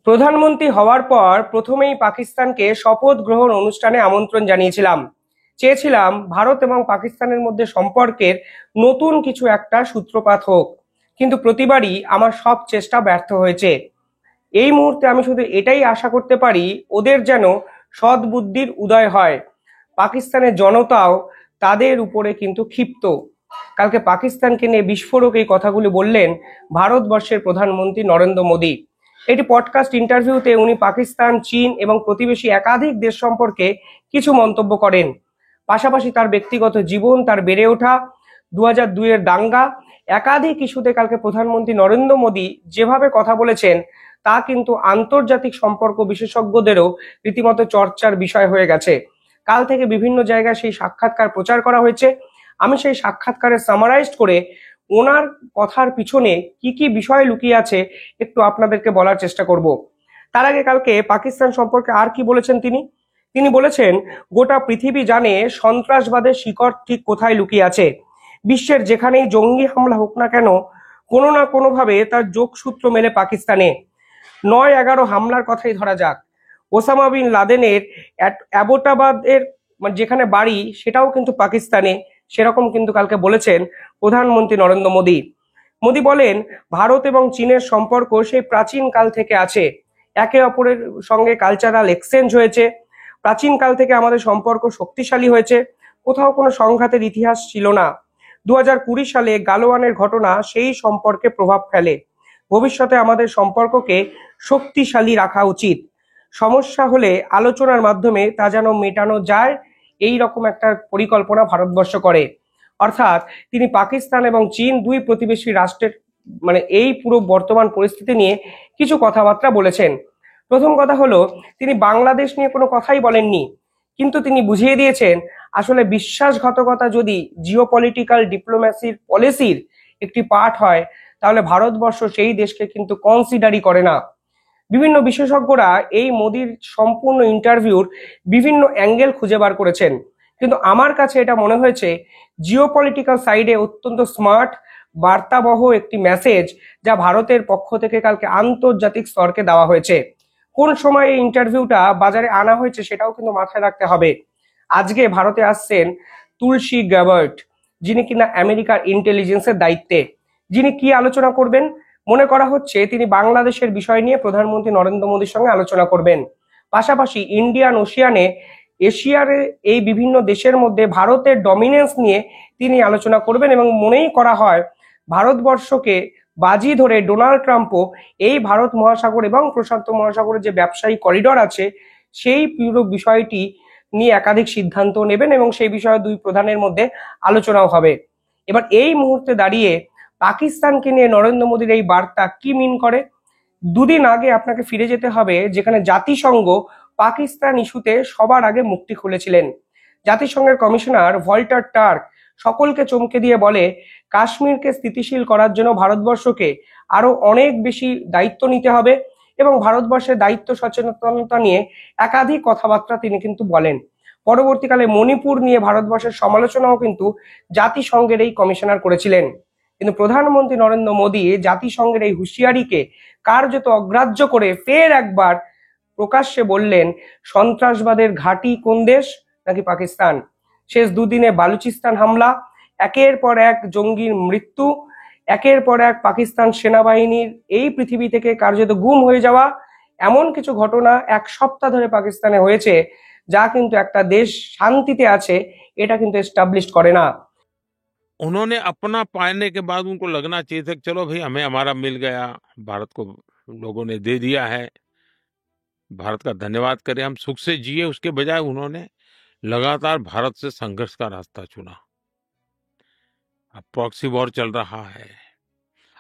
প্রধানমন্ত্রী হওয়ার পর প্রথমেই পাকিস্তানকে শপথ গ্রহণ অনুষ্ঠানে আমন্ত্রণ জানিয়েছিলাম। চেয়েছিলাম ভারত এবং পাকিস্তানের মধ্যে সম্পর্কের নতুন কিছু একটা সূত্রপাত হোক, কিন্তু প্রতিবারই আমার সব চেষ্টা ব্যর্থ হয়েছে। এই মুহূর্তে আমি শুধু এটাই আশা করতে পারি, ওদের যেন সদ্বুদ্ধির উদয় হয়। পাকিস্তানের জনতাও তাদের উপরে কিন্তু ক্ষিপ্ত। কালকে পাকিস্তানকে নিয়ে বিস্ফোরক এই কথাগুলি বললেন ভারতবর্ষের প্রধানমন্ত্রী নরেন্দ্র মোদী। একটি পডকাস্ট ইন্টারভিউতে উনি পাকিস্তান, চীন এবং প্রতিবেশী একাধিক দেশ সম্পর্কে কিছু মন্তব্য করেন। পাশাপাশি তার ব্যক্তিগত জীবন, তার বেড়ে ওঠা, 2002-এর দাঙ্গা, একাধিক ইস্যুতে কালকে প্রধানমন্ত্রী নরেন্দ্র মোদী যেভাবে কথা বলেছেন তা কিন্তু আন্তর্জাতিক সম্পর্ক বিশেষজ্ঞদেরও রীতিমতো চর্চার বিষয় হয়ে গেছে। কাল থেকে বিভিন্ন জায়গায় সেই সাক্ষাৎকার প্রচার করা হয়েছে। আমি সেই সাক্ষাৎকারে সামারাইজড করে ওনার কথার পিছনে কি কি বিষয় লুকিয়ে আছে একটু আপনাদেরকে বলার চেষ্টা করব। তার আগে কালকে পাকিস্তান সম্পর্কে আর কি বলেছেন তিনি তিনি বলেছেন, গোটা পৃথিবী জানে সন্ত্রাসবাদের শিকড় ঠিক কোথায় লুকিয়ে আছে। বিশ্বের যেখানেই জঙ্গি হামলা হোক না কেন, কোনো না কোনোভাবে তার যোগসূত্র মেলে পাকিস্তানে। 9/11 হামলার কথাই ধরা যাক, ওসামা বিন লাদেনের অ্যাবোটাবাদের যেখানে বাড়ি সেটাও কিন্তু পাকিস্তানে। সেরকম কিন্তু কালকে বলেছেন প্রধানমন্ত্রী নরেন্দ্র মোদী। মোদী বলেন, ভারত এবং চীনের সম্পর্ক সেই প্রাচীন কাল থেকে আছে। একে অপরের সঙ্গে কালচারাল এক্সচেঞ্জ হয়েছে। প্রাচীন কাল থেকে আমাদের সম্পর্ক শক্তিশালী হয়েছে, কোথাও কোনো সংঘাতের ইতিহাস ছিল না। 2020 সালে গালওয়ানের ঘটনা সেই সম্পর্কে প্রভাব ফেলে। ভবিষ্যতে আমাদের সম্পর্ককে শক্তিশালী রাখা উচিত। সমস্যা হলে আলোচনার মাধ্যমে তা যেন মেটানো যায়, এই রকম একটা পরিকল্পনা ভারতবর্ষ করে। অর্থাৎ তিনি পাকিস্তান এবং চীন দুই প্রতিবেশী রাষ্ট্রের এই পুরো বর্তমান পরিস্থিতি নিয়ে কিছু কথাবার্তা বলেছেন। প্রথম কথা হলো, তিনি বাংলাদেশ নিয়ে কোনো কথাই বলেননি, কিন্তু তিনি বুঝিয়ে দিয়েছেন আসলে বিশ্বাসঘাতকতা যদি জিওপলিটিক্যাল ডিপ্লোম্যাসির পলিসির একটি পার্ট হয়, তাহলে ভারতবর্ষ সেই দেশকে কিন্তু কনসিডারই করে না। বিভিন্ন বিশেষজ্ঞরা এই মোদির সম্পূর্ণ ইন্টারভিউর বিভিন্ন অ্যাঙ্গেল খুঁজে বার করেছেন, কিন্তু আমার কাছে এটা মনে হয়েছে জিওপলিটিক্যাল সাইডে অত্যন্ত স্মার্ট বার্তাবহ একটি মেসেজ যা ভারতের পক্ষ থেকে কালকে আন্তর্জাতিক স্তরকে দেওয়া হয়েছে। কোন সময় এই ইন্টারভিউটা বাজারে আনা হয়েছে সেটাও কিন্তু মাথায় রাখতে হবে। আজকে ভারতে আসছেন তুলসী গ্যাবার্ট, যিনি কিনা আমেরিকার ইন্টেলিজেন্সের দায়িত্বে। যিনি কি আলোচনা করবেন? মনে করা হচ্ছে তিনি বাংলাদেশের বিষয় নিয়ে প্রধানমন্ত্রী নরেন্দ্র মোদীর সঙ্গে আলোচনা করবেন। পাশাপাশি ইন্ডিয়ান ওশিয়ানে, এশিয়ার এই বিভিন্ন দেশের মধ্যে ভারতের ডমিনেন্স নিয়ে তিনি আলোচনা করবেন, এবং মনেই করা হয় ভারতবর্ষকে বাজি ধরে ডোনাল্ড ট্রাম্পও এই ভারত মহাসাগর এবং প্রশান্ত মহাসাগরের যে ব্যবসায়িক করিডর আছে সেই পুরো বিষয়টি নিয়ে একাধিক সিদ্ধান্ত নেবেন, এবং সেই বিষয়ে দুই প্রধানের মধ্যে আলোচনাও হবে। এবার এই মুহূর্তে দাঁড়িয়ে পাকিস্তানকে নিয়ে নরেন্দ্র মোদীর এই বার্তা কি মিন করে? দুদিন আগে আপনাকে ফিরে যেতে হবে, যেখানে জাতিসংঘ পাকিস্তান ইস্যুতে সবার আগে মুখটি খুলেছিলেন। জাতিসংঘের কমিশনার ভল্টার টার্ক সকলকে চমকে দিয়ে বলে, কাশ্মীরকে স্থিতিশীল করার জন্য ভারতবর্ষকে আরো অনেক বেশি দায়িত্ব নিতে হবে, এবং ভারতবর্ষের দায়িত্ব সচেতনতা নিয়ে একাধিক কথাবার্তা তিনি কিন্তু বলেন। পরবর্তীকালে মণিপুর নিয়ে ভারতবর্ষের সমালোচনাও কিন্তু জাতিসংঘের এই কমিশনার করেছিলেন। কিন্তু প্রধানমন্ত্রী নরেন্দ্র মোদী জাতিসংঘের এই হুঁশিয়ারিকে কার্যত অগ্রাহ্য করে ফের একবার প্রকাশ্যে বললেন, সন্ত্রাসবাদের ঘাঁটি কোন দেশ? নাকি পাকিস্তান। শেষ দুদিনে বালুচিস্তান হামলা, একের পর এক জঙ্গির মৃত্যু, একের পর এক পাকিস্তান সেনাবাহিনীর এই পৃথিবী থেকে কার্যত গুম হয়ে যাওয়া, এমন কিছু ঘটনা এক সপ্তাহ ধরে পাকিস্তানে হয়েছে যা কিন্তু একটা দেশ শান্তিতে আছে এটা কিন্তু এস্টাবলিশ করে না। उन्होंने अपना पाने के बाद उनको लगना चाहिए था कि चलो भाई हमें हमारा मिल गया, भारत को लोगों ने दे दिया है, भारत का धन्यवाद करें, हम सुख से जिए। उसके बजाय उन्होंने लगातार भारत से संघर्ष का रास्ता चुना। अब प्रॉक्सी वॉर चल रहा है।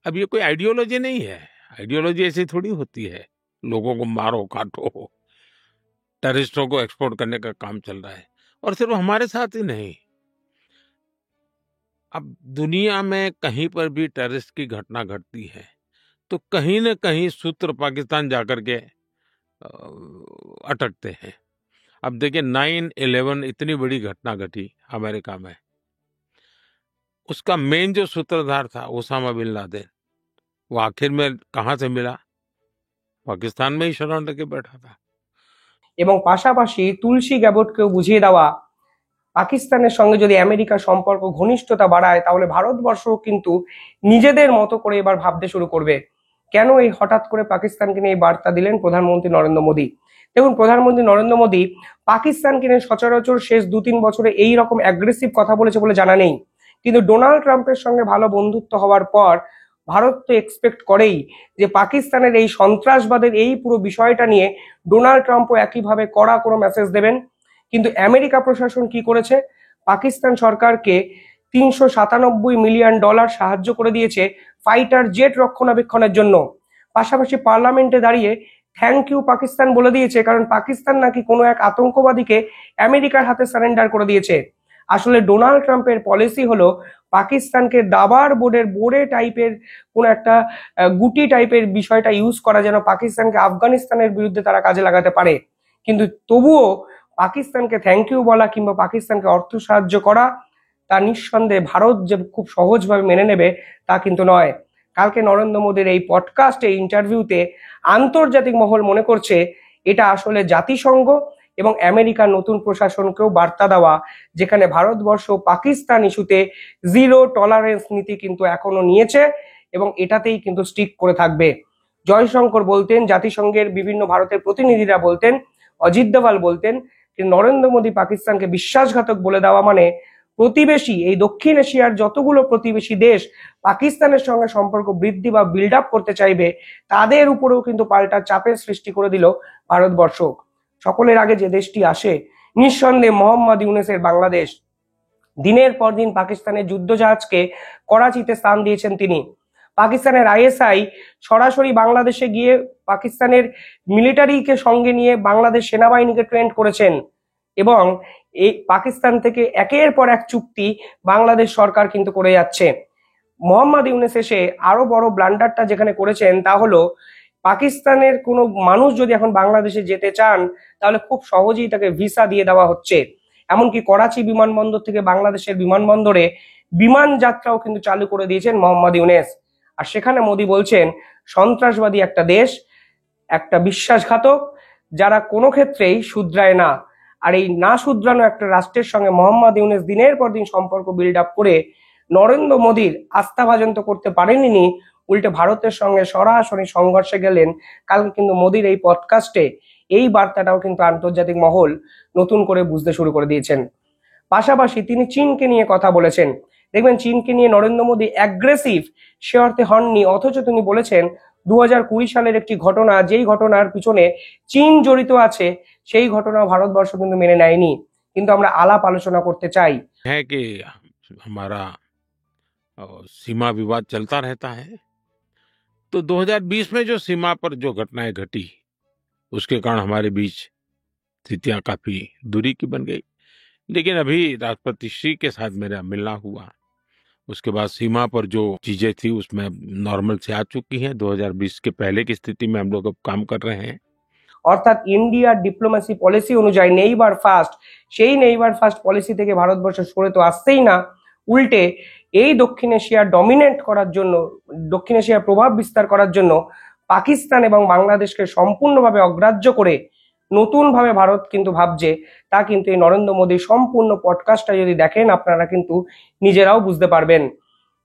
अब ये कोई आइडियोलॉजी नहीं है, आइडियोलॉजी ऐसी थोड़ी होती है, लोगों को मारो काटो, टेररिस्टों को एक्सपोर्ट करने का काम चल रहा है। और सिर्फ हमारे साथ ही नहीं, अब दुनिया में कहीं पर भी टेररिस्ट की घटना घटती है तो कहीं न कहीं सूत्र पाकिस्तान जाकर के अटकते हैं। अब देखिए 9/11 इतनी बड़ी घटना घटी अमेरिका में, उसका मेन जो सूत्रधार था ओसामा बिन लादेन, वो आखिर में कहाँ से मिला? पाकिस्तान में ही शरण लेके बैठा था। এবং পাশাপাশি তুলসী গ্যাবটকেও বুঝিয়ে দেওয়া পাকিস্তানের সঙ্গে যদি আমেরিকার সম্পর্ক ঘনিষ্ঠতা বাড়ায় তাহলে ভারতবর্ষ কিন্তু নিজেদের মতো করে এবার ভাবতে শুরু করবে। কেন এই হঠাৎ করে পাকিস্তানকে নিয়ে এই বার্তা দিলেন প্রধানমন্ত্রী নরেন্দ্র মোদী? দেখুন, প্রধানমন্ত্রী নরেন্দ্র মোদী পাকিস্তানকে নিয়ে সচরাচর শেষ 2-3 বছরে এই রকম অ্যাগ্রেসিভ কথা বলেছে বলে জানা নেই, কিন্তু ডোনাল্ড ট্রাম্পের সঙ্গে ভালো বন্ধুত্ব হওয়ার পর ভারত তো এক্সপেক্ট করেই যে পাকিস্তানের এই সন্ত্রাসবাদের এই পুরো বিষয়টা নিয়ে ডোনাল্ড ট্রাম্পও একইভাবে কড়া কোনো মেসেজ দেবেন। কিন্তু আমেরিকা প্রশাসন কি করেছে? পাকিস্তান সরকারকে $397 মিলিয়ন সাহায্য করে দিয়েছে ফাইটার জেট রক্ষণাবেক্ষণের জন্য। পাশাপাশি পার্লামেন্টে দাঁড়িয়ে থ্যাংক ইউ পাকিস্তান বলে দিয়েছে, কারণ পাকিস্তান নাকি কোনো এক আতঙ্কবাদীকে আমেরিকার হাতে সারেন্ডার করে দিয়েছে। আসলে ডোনাল্ড ট্রাম্পের পলিসি হলো পাকিস্তানকে দাবার বোর্ডে টাইপের কোন একটা গুটি টাইপের বিষয়টা ইউজ করা, যেন পাকিস্তানকে আফগানিস্তানের বিরুদ্ধে তারা কাজে লাগাতে পারে। কিন্তু তবুও পাকিস্তানকে থ্যাংক ইউ বলা কিংবা পাকিস্তানকে অর্থ সাহায্য করা তা নিঃসন্দেহে ভারত যে খুব সহজভাবে মেনে নেবে তা কিন্তু নয়। কালকে নরেন্দ্র মোদীর এই পডকাস্টে ইন্টারভিউতে আন্তর্জাতিক মহল মনে করছে এটা আসলে জাতিসংঘ এবং আমেরিকার নতুন প্রশাসনকেও বার্তা দেওয়া, যেখানে ভারতবর্ষ পাকিস্তান ইস্যুতে জিরো টলারেন্স নীতি কিন্তু এখনো নিয়েছে এবং এটাতেই কিন্তু স্টিক করে থাকবে। জয়শঙ্কর বলতেন, জাতিসংঘের বিভিন্ন ভারতের প্রতিনিধিরা বলতেন, অজিত দোভাল বলতেন যে নরেন্দ্র মোদী পাকিস্তানকে বিশ্বাসঘাতক বলে দেওয়া মানে প্রতিবেশী এই দক্ষিণ এশিয়ার যতগুলো প্রতিবেশী দেশ পাকিস্তানের সঙ্গে সম্পর্ক বৃদ্ধি বা বিল্ড আপ করতে চাইবে তাদের উপরেও কিন্তু পাল্টা চাপের সৃষ্টি করে দিল ভারতবর্ষ। সকলের আগে যে দেশটি আসে নিঃসন্দেহে মোহাম্মদ ইউনূসের বাংলাদেশ। দিনের পর দিন পাকিস্তানের যুদ্ধজাহাজকে করাচিতে স্থান দিয়েছেন তিনি। পাকিস্তানের আইএসআই সরাসরি বাংলাদেশে গিয়ে পাকিস্তানের মিলিটারিকে সঙ্গে নিয়ে বাংলাদেশ সেনাবাহিনীকে ট্রেন করেছেন এবং এই পাকিস্তান থেকে একের পর এক চুক্তি বাংলাদেশ সরকার কিন্তু করে যাচ্ছে। মোহাম্মদ ইউনূস এসে আরো বড় ব্লান্ডারটা যেখানে করেছেন তা হলো পাকিস্তানের কোনো মানুষ যদি এখন বাংলাদেশে যেতে চান তাহলে খুব সহজেই তাকে ভিসা দিয়ে দেওয়া হচ্ছে। এমনকি করাচি বিমানবন্দর থেকে বাংলাদেশের বিমানবন্দরে বিমান যাত্রাও কিন্তু চালু করে দিয়েছেন মোহাম্মদ ইউনূস। আর সেখানে মোদী বলছেন সন্ত্রাসবাদী একটা দেশ, একটা বিশ্বাসঘাতক, যারা কোনো ক্ষেত্রেই শুধরায় না। আর এই না শুধরানো একটা রাষ্ট্রের সঙ্গে মোহাম্মদ ইউনূস দিনের পর দিন সম্পর্ক বিল্ড আপ করে নরেন্দ্র মোদীর আস্থাভাজন তো করতে পারেননি, উল্টে ভারতের সঙ্গে সরাসরি সংঘর্ষে গেলেন। কালকে কিন্তু মোদীর এই পডকাস্টে এই বার্তাটাও কিন্তু আন্তর্জাতিক মহল নতুন করে বুঝতে শুরু করে দিয়েছেন। পাশাপাশি তিনি চীনকে নিয়ে কথা বলেছেন। দেখবেন চীনকে নিয়ে নরেন্দ্র মোদী অ্যাগ্রেসিভ সে অর্থে হননি, অথচ তিনি বলেছেন 2020 সালের একটি ঘটনা, যেই ঘটনার পিছনে চীন জড়িত আছে সেই ঘটনা ভারতবর্ষ কিন্তু মেনে নেয়নি। কিন্তু আমরা আলাপ আলোচনা করতে চাই है कि हमारा सीमा विवाद चलता रहता है। तो 2020 में जो सीमा पर जो घटनाएं घटी उसके कारण हमारे बीच स्थितियां काफी दूरी की बन गई। लेकिन अभी राष्ट्रपति श्री के साथ मेरा मिलना हुआ, उसके बाद सीमा पर जो चीजें थी उसमें नॉर्मल से आ चुकी हैं। 2020 के पहले की स्थिति में हम लोग अब काम कर रहे हैं। অর্থাৎ ইন্ডিয়ার ডিপ্লোমেসি পলিসি অনুযায়ী নেইবার ফার্স্ট, সেই নেইবার ফার্স্ট পলিসি থেকে ভারতবর্ষ সরে তো আসছেই না, উল্টে এই দক্ষিণ এশিয়া ডমিনেট করার জন্য, দক্ষিণ এশিয়ার প্রভাব বিস্তার করার জন্য পাকিস্তান এবং বাংলাদেশকে সম্পূর্ণভাবে অগ্রাহ্য করে নতুনভাবে ভারত কিন্তু ভাবছে। তা কিন্তু এই নরেন্দ্র মোদীর সম্পূর্ণ পডকাস্টটা যদি দেখেন আপনারা কিন্তু নিজেরাও বুঝতে পারবেন।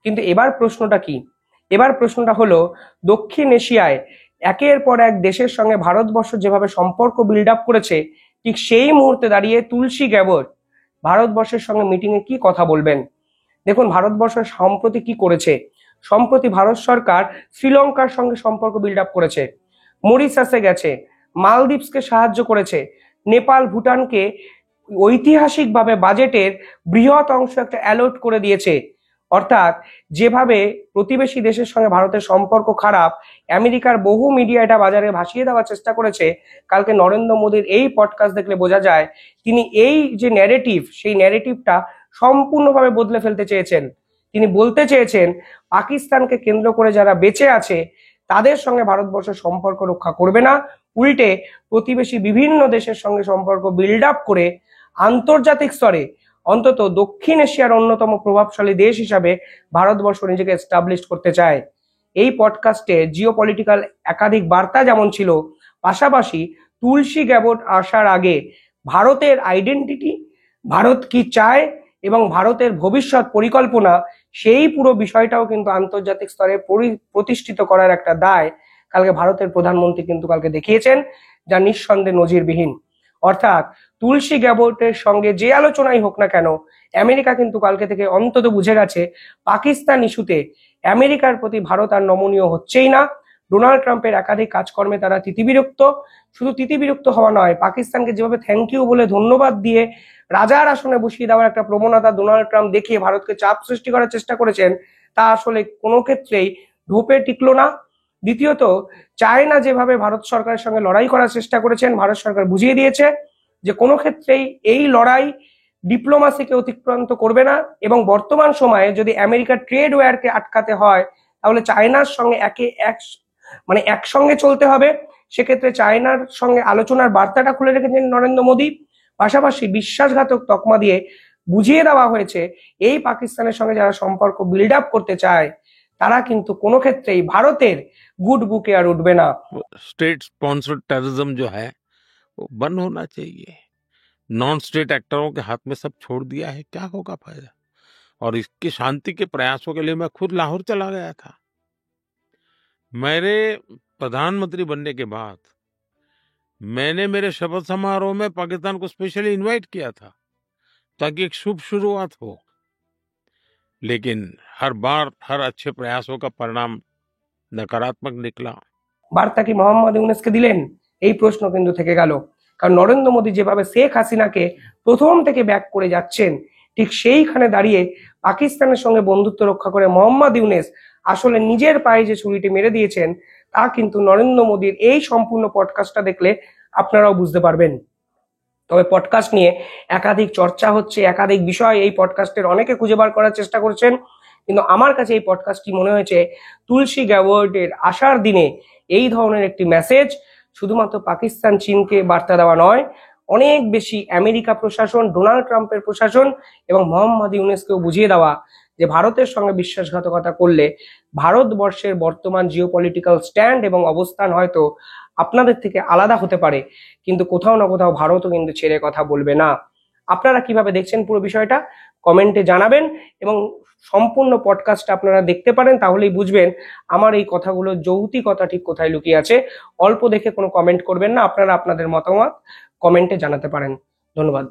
কিন্তু এবার প্রশ্নটা কি? এবার প্রশ্নটা হলো দক্ষিণ এশিয়ায় একের পর এক দেশের সঙ্গে ভারতবর্ষ যেভাবে সম্পর্ক বিল্ড আপ করেছে, ঠিক সেই মুহূর্তে দাঁড়িয়ে তুলসী গ্যাবট ভারতবর্ষের সঙ্গে মিটিং এ কি কথা বলবেন? দেখুন ভারতবর্ষ সম্প্রতি কি করেছে। সম্প্রতি ভারত সরকার শ্রীলঙ্কার সঙ্গে সম্পর্ক বিল্ড আপ করেছে, মরিশাসে গেছে, মালদ্বীপসকে সাহায্য করেছে, নেপাল ভুটানকে ঐতিহাসিকভাবে বাজেটের বৃহৎ অংশ একটা অ্যালট করে দিয়েছে। অর্থাৎ যেভাবে প্রতিবেশী দেশের সঙ্গে ভারতের সম্পর্ক খারাপ, আমেরিকার বহু মিডিয়া এটা বাজারে ভাসিয়ে দেওয়ার চেষ্টা করেছে। কালকে নরেন্দ্র মোদীর এই পডকাস্ট দেখলে বোঝা যায় তিনি এই যে ন্যারেটিভ, সেই ন্যারেটিভটা সম্পূর্ণভাবে বদলে ফেলতে চেয়েছেন। তিনি বলতে চেয়েছেন পাকিস্তানকে কেন্দ্র করে যারা বেঁচে আছে তাদের সঙ্গে ভারতবর্ষ সম্পর্ক রক্ষা করবে না, উল্টে প্রতিবেশী বিভিন্ন দেশের সঙ্গে সম্পর্ক বিল্ড আপ করে আন্তর্জাতিক স্তরে অন্তত দক্ষিণ এশিয়ার অন্যতম প্রভাবশালী দেশ হিসাবে ভারতবর্ষ নিজেকে এস্টাবলিশ করতে চায়। এই পডকাস্টে জিওপলিটিক্যাল একাধিক বার্তা যেমন ছিল, পাশাপাশি তুলসী গ্যাবট আসার আগে ভারতের আইডেন্টিটি, ভারত কি চায় এবং ভারতের ভবিষ্যৎ পরিকল্পনা, সেই পুরো বিষয়টাও কিন্তু আন্তর্জাতিক স্তরে প্রতিষ্ঠিত করার একটা দায় কালকে ভারতের প্রধানমন্ত্রী কিন্তু কালকে দেখিয়েছেন, যা নিঃসন্দেহে নজিরবিহীন। অর্থাৎ তুলসী গ্যাবটের সঙ্গে যে আলোচনাই হোক না কেন, আমেরিকা কিন্তু কালকে থেকে অন্তত বুঝে গেছে পাকিস্তান ইস্যুতে আমেরিকার প্রতি ভারত আর নমনীয় হচ্ছেই না। ডোনাল্ড ট্রাম্পের একাধিক কাজকর্মে তারা তিতিবিরক্ত। শুধু তিতিবিরক্ত হওয়া নয়, পাকিস্তানকে যেভাবে থ্যাংক ইউ বলে ধন্যবাদ দিয়ে রাজার আসনে বসিয়ে দেওয়ার একটা প্রবণতা ডোনাল্ড ট্রাম্প দেখিয়ে ভারতকে চাপ সৃষ্টি করার চেষ্টা করেছেন, তা আসলে কোনো ক্ষেত্রেই ঢোপে টিকলো না। দ্বিতীয়ত, চায়না যেভাবে ভারত সরকারের সঙ্গে লড়াই করার চেষ্টা করেছেন, ভারত সরকার বুঝিয়ে দিয়েছে যে কোনো ক্ষেত্রেই এই লড়াই ডিপ্লোমাসিকে অতিক্রান্ত করবে না, এবং বর্তমান সময়ে যদি আমেরিকার ট্রেড ওয়ারকে আটকাতে হয় তাহলে চায়নার সঙ্গে একসঙ্গে চলতে হবে। সেক্ষেত্রে চায়নার সঙ্গে আলোচনার বার্তাটা খুলে রেখেছেন নরেন্দ্র মোদী। পাশাপাশি বিশ্বাসঘাতক তকমা দিয়ে বুঝিয়ে দেওয়া হয়েছে এই পাকিস্তানের সঙ্গে যারা সম্পর্ক বিল্ড আপ করতে চায় তারা কিন্তু কোনো ক্ষেত্রেই ভারতের গুড বুকে আর উঠবে না। स्टेट स्पॉन्सर्ड टेररिज्म जो है वो बंद होना चाहिए। नॉन स्टेट एक्टरों के हाथ में सब छोड़ दिया है, क्या होगा फायदा? और इसके शांति के प्रयासों के लिए मैं खुद लाहौर चला गया था। मेरे प्रधानमंत्री बनने के बाद मैंने मेरे शपथ समारोह में पाकिस्तान को स्पेशली इनवाइट किया था ताकि एक शुभ शुरुआत हो, लेकिन हर बार हर अच्छे प्रयासों का परिणाम नकारात्मक निकला। বার্তা কি মোহাম্মদ ইউনূসকে দিলেন? এই প্রশ্ন কিন্তু থেকে গেল। কারণ নরেন্দ্র মোদী যেভাবে শেখ হাসিনাকে প্রথম থেকে ব্যাক করে যাচ্ছেন, ঠিক সেইখানে দাঁড়িয়ে পাকিস্তানের সঙ্গে বন্ধুত্ব রক্ষা করে মোহাম্মদ ইউনূস আসলে নিজের পায়ে যে ছুরিটি মেরে দিয়েছেন, তা কিন্তু নরেন্দ্র মোদীর এই সম্পূর্ণ পডকাস্টটা দেখলে আপনারাও বুঝতে পারবেন। তবে পডকাস্ট নিয়ে একাধিক চর্চা হচ্ছে, একাধিক বিষয় এই পডকাস্টের অনেকে খুঁজে বার করার চেষ্টা করছেন, কিন্তু আমার কাছে এই পডকাস্টটি মনে হয়েছে তুলসী গ্যাবটের আসার দিনে এই ধরনের একটি মেসেজ শুধুমাত্র পাকিস্তান চীনকে বার্তা দেওয়া নয়, অনেক বেশি আমেরিকা প্রশাসন, ডোনাল্ড ট্রাম্পের প্রশাসন এবং মোহাম্মদ ইউনূসকেও বুঝিয়ে দেওয়া যে ভারতের সঙ্গে বিশ্বাসঘাতকতা করলে ভারতবর্ষের বর্তমান জিওপলিটিক্যাল স্ট্যান্ড এবং অবস্থান হয়তো আপনাদের থেকে আলাদা হতে পারে, কিন্তু কোথাও না কোথাও ভারতও কিন্তু ছেড়ে কথা বলবে না। আপনারা কিভাবে দেখছেন পুরো বিষয়টা কমেন্টে জানাবেন, এবং সম্পূর্ণ পডকাস্টটা আপনারা দেখতে পারেন, তাহলেই বুঝবেন আমার এই কথাগুলোর যৌক্তিকতা ঠিক কোথায় লুকিয়ে আছে। অল্প দেখে কোনো কমেন্ট করবেন না, আপনারা আপনাদের মতামত কমেন্টে জানাতে পারেন। ধন্যবাদ।